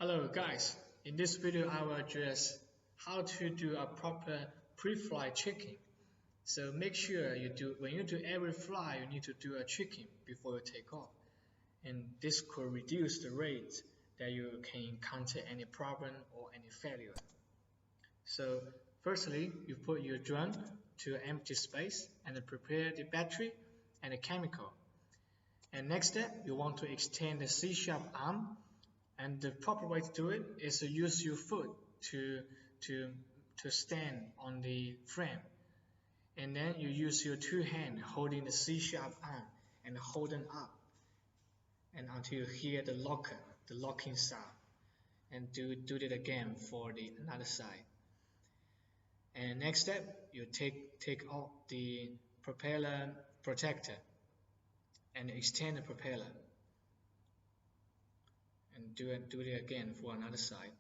Hello guys, in this video I will address how to do a proper pre-flight checking. So make sure when you do every flight you need to do a checking before you take off, and this could reduce the rate that you can encounter any problem or any failure. So firstly, you put your drone to an empty space and prepare the battery and the chemical. And next step, you want to extend the C-sharp arm, and the proper way to do it is to use your foot to stand on the frame, and then you use your two hands holding the C-sharp arm and holding up and until you hear the locking sound, and do it again for the another side. And next step, you take off the propeller protector and extend the propeller, and do it again for another side.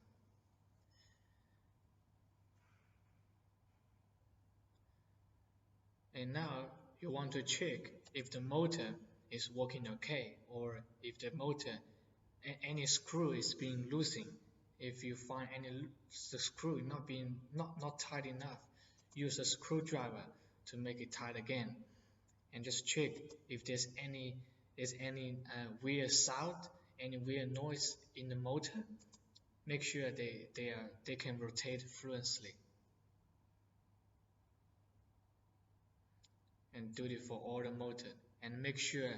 And now you want to check if the motor is working okay, or if the motor any screw is being loosened. If you find the screw not tight enough, use a screwdriver to make it tight again, and just check if there's any weird sound, any weird noise in the motor. Make sure they can rotate fluently, and do it for all the motor, and make sure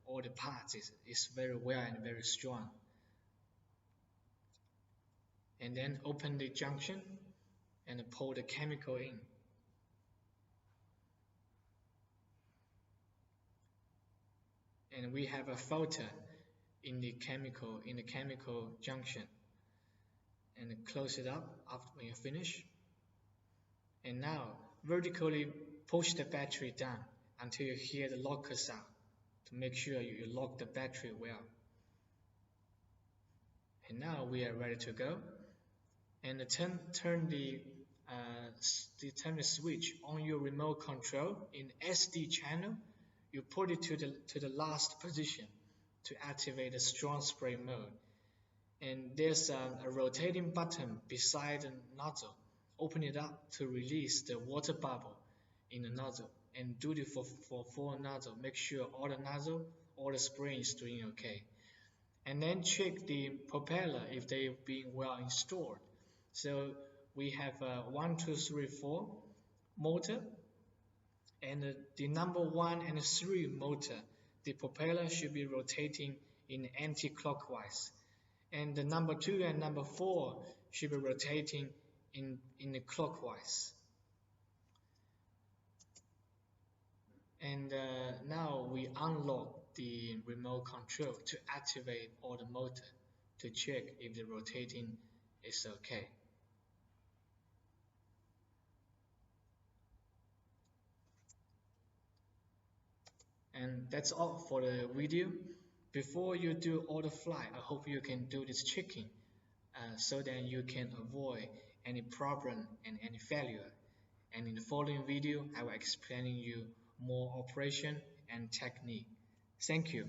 all the parts is very well and very strong. And then open the junction and pour the chemical in. And we have a filter in the chemical junction, and close it up after when you finish. And now vertically push the battery down until you hear the locker sound, to make sure you lock the battery well. And now we are ready to go. And turn the switch on your remote control in SD channel. You put it to the last position to activate the strong spray mode. And there's a rotating button beside the nozzle. Open it up to release the water bubble in the nozzle, and do it for full nozzle. Make sure all the spring is doing okay. And then check the propeller if they've been well installed. So we have a 1, 2, 3, 4 motor, and the number 1 and 3 motor, the propeller should be rotating in anti-clockwise, and the number 2 and number 4 should be rotating in the clockwise. And now we unlock the remote control to activate all the motor, to check if the rotating is okay. And that's all for the video. Before you do all the flight, I hope you can do this checking, so that you can avoid any problem and any failure. And in the following video, I will explain you more operation and technique. Thank you.